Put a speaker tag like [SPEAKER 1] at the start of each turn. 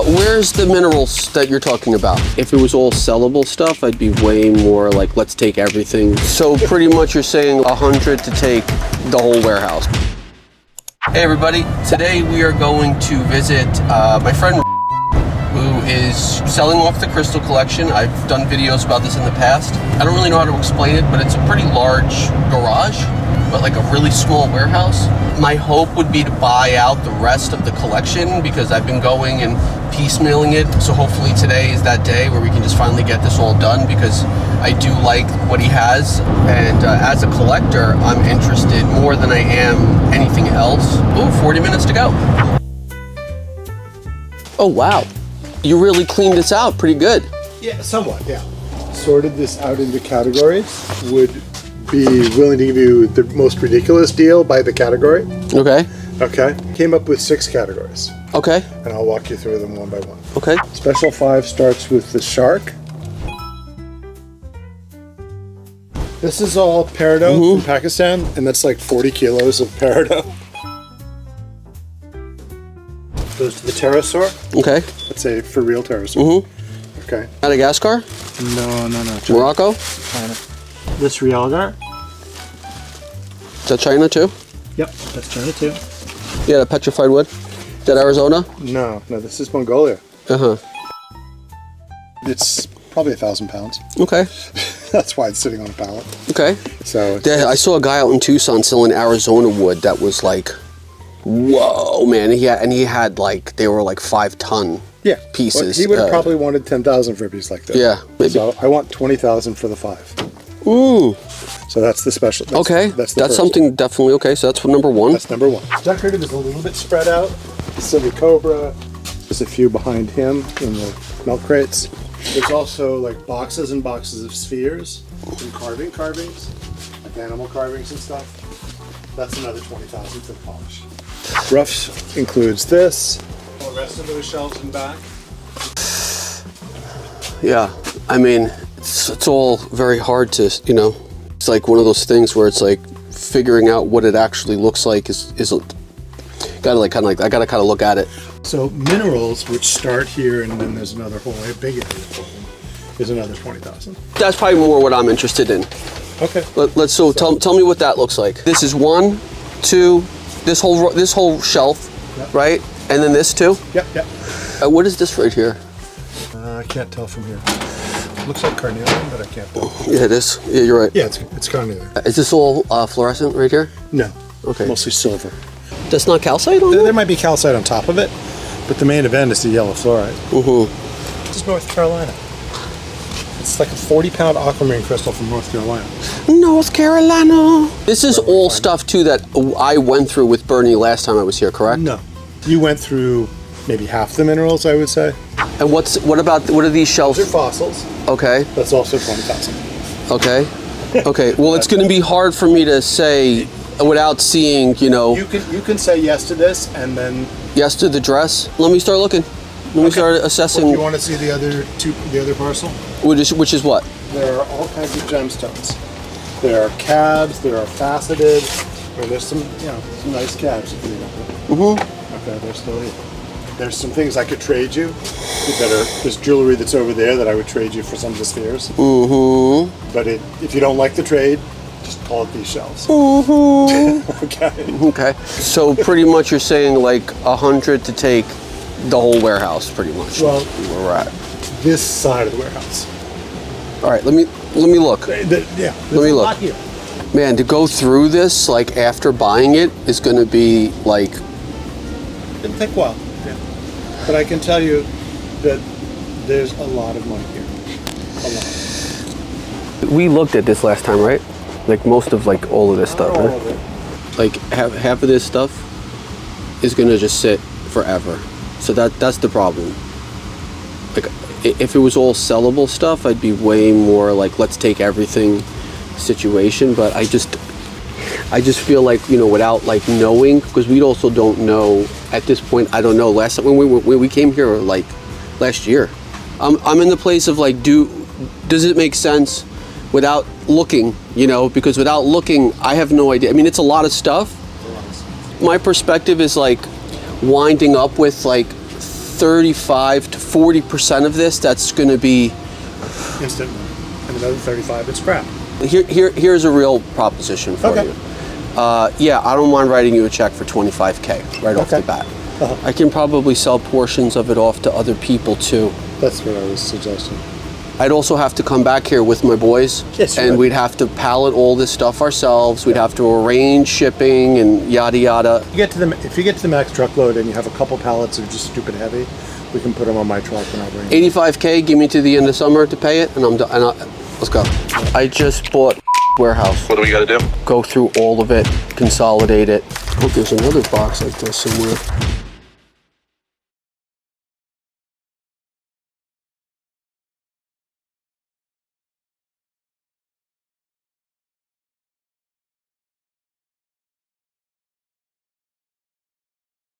[SPEAKER 1] Where's the minerals that you're talking about? If it was all sellable stuff, I'd be way more like, let's take everything. So pretty much you're saying 100 to take the whole warehouse. Hey everybody, today we are going to visit my friend who is selling off the crystal collection. I've done videos about this in the past. I don't really know how to explain it, but it's a pretty large garage, but like a really small warehouse. My hope would be to buy out the rest of the collection because I've been going and piecemealing it. So hopefully today is that day where we can just finally get this all done because I do like what he has. And as a collector, I'm interested more than I am anything else. Ooh, 40 minutes to go. Oh, wow. You really cleaned this out pretty good.
[SPEAKER 2] Yeah, somewhat, yeah. Sorted this out into categories. Would be willing to give you the most ridiculous deal by the category.
[SPEAKER 1] Okay.
[SPEAKER 2] Okay. Came up with 6 categories.
[SPEAKER 1] Okay.
[SPEAKER 2] And I'll walk you through them one by one.
[SPEAKER 1] Okay.
[SPEAKER 2] Special 5 starts with the shark. This is all peridot from Pakistan, and that's like 40 kilos of peridot. Goes to the pterosaur.
[SPEAKER 1] Okay.
[SPEAKER 2] Let's say for real pterosaur. Okay.
[SPEAKER 1] Madagascar?
[SPEAKER 2] No. China.
[SPEAKER 1] Morocco?
[SPEAKER 2] China. This realgar.
[SPEAKER 1] Is that China too?
[SPEAKER 2] Yep, that's China too.
[SPEAKER 1] Yeah, the petrified wood. Is that Arizona?
[SPEAKER 2] No, this is Mongolia.
[SPEAKER 1] Uh-huh.
[SPEAKER 2] It's probably 1,000 pounds.
[SPEAKER 1] Okay.
[SPEAKER 2] That's why it's sitting on a pallet.
[SPEAKER 1] Okay.
[SPEAKER 2] So
[SPEAKER 1] I saw a guy out in Tucson selling Arizona wood that was like, whoa, man. He had like, they were like 5-ton pieces.
[SPEAKER 2] Well, he would have probably wanted 10,000 for a piece like this.
[SPEAKER 1] Yeah, maybe.
[SPEAKER 2] So I want 20,000 for the 5.
[SPEAKER 1] Ooh.
[SPEAKER 2] So that's the special.
[SPEAKER 1] That's
[SPEAKER 2] first.
[SPEAKER 1] something definitely okay. So that's number 1.
[SPEAKER 2] That's number 1. Decorative is a little bit spread out. Pacific Cobra. There's a few behind him in the milk crates. There's also like boxes and boxes of spheres and carvings, like animal carvings and stuff. That's another 20,000 for the polish. Roughs includes this. All the rest of those shelves in back.
[SPEAKER 1] Yeah, I mean, it's all very hard to, it's like one of those things where it's like figuring out what it actually looks like is gotta like I gotta kind of look at it.
[SPEAKER 2] So minerals, which start here, and then there's another whole big area for them, is another 20,000.
[SPEAKER 1] That's probably more what I'm interested in.
[SPEAKER 2] Okay.
[SPEAKER 1] So tell me what that looks like. This is 1, 2, this whole shelf, right? And then this too.
[SPEAKER 2] Yep.
[SPEAKER 1] What is this right here?
[SPEAKER 2] I can't tell from here. Looks like carnelian, but I can't tell.
[SPEAKER 1] Yeah, it is. Yeah, you're right.
[SPEAKER 2] Yeah, it's carnelian.
[SPEAKER 1] Is this all fluorescent right here?
[SPEAKER 2] No.
[SPEAKER 1] Okay.
[SPEAKER 2] Mostly silver.
[SPEAKER 1] That's not calcite on it?
[SPEAKER 2] There might be calcite on top of it, but the main event is the yellow fluorite. This is North Carolina. It's like a 40-pound aquamarine crystal from North Carolina.
[SPEAKER 1] North Carolina. This is all stuff too that I went through with Bernie last time I was here, correct?
[SPEAKER 2] No. You went through maybe half the minerals, I would say.
[SPEAKER 1] And what are these shelves?
[SPEAKER 2] Those are fossils.
[SPEAKER 1] Okay.
[SPEAKER 2] That's also 20,000.
[SPEAKER 1] Okay. Okay. Well, it's going to be hard for me to say without seeing,
[SPEAKER 2] You can say yes to this and then
[SPEAKER 1] yes to the dress. Let me start looking. Let me start assessing.
[SPEAKER 2] Well, you want to see the other parcel?
[SPEAKER 1] Which is what?
[SPEAKER 2] There are all kinds of gemstones. There are cabs. There are faceted. Or there's some nice cabs if you remember. Okay, they're still here. There's some things I could trade you. There's jewelry that's over there that I would trade you for some of the spheres. But if you don't like the trade, just call it these shelves.
[SPEAKER 1] Okay. So pretty much you're saying like 100 to take the whole warehouse, pretty much.
[SPEAKER 2] Well,
[SPEAKER 1] where we're at.
[SPEAKER 2] This side of the warehouse.
[SPEAKER 1] All right. Let me look.
[SPEAKER 2] Let
[SPEAKER 1] me look.
[SPEAKER 2] Here.
[SPEAKER 1] Man, to go through this like after buying it is going to be like.
[SPEAKER 2] It'll take a while. Yeah. But I can tell you that there's a lot of money here. A lot.
[SPEAKER 1] We looked at this last time, right? Like most of like all of this stuff.
[SPEAKER 2] All
[SPEAKER 1] right?
[SPEAKER 2] of it.
[SPEAKER 1] Like half of this stuff is gonna just sit forever. So that's the problem. Like if it was all sellable stuff, I'd be way more like let's take everything situation. But I just feel like without like knowing, because we also don't know at this point. I don't know. Last time when we came here like last year, I'm in the place of like does it make sense without looking? Because without looking, I have no idea. I mean, it's a lot of stuff. My perspective is like winding up with like 35 to 40% of this, that's going to be
[SPEAKER 2] Instant. And another 35, it's scrap.
[SPEAKER 1] here's a real proposition for
[SPEAKER 2] Okay.
[SPEAKER 1] you. Yeah, I don't mind writing you a check for 25K right off the
[SPEAKER 2] Okay.
[SPEAKER 1] bat.
[SPEAKER 2] Uh-huh.
[SPEAKER 1] I can probably sell portions of it off to other people too.
[SPEAKER 2] That's what I was suggesting.
[SPEAKER 1] I'd also have to come back here with my boys,
[SPEAKER 2] Yes, you
[SPEAKER 1] and
[SPEAKER 2] would.
[SPEAKER 1] we'd have to pallet all this stuff ourselves. We'd have to arrange shipping and yada yada.
[SPEAKER 2] If you get to the max truckload and you have a couple pallets that are just stupid heavy, we can put them on my truck and I'll bring them.
[SPEAKER 1] 85K, give me to the end of summer to pay it, and I'm done. Let's go. I just bought warehouse.
[SPEAKER 3] What do we got to do?
[SPEAKER 1] Go through all of it, consolidate it. Oh, there's another box like this somewhere.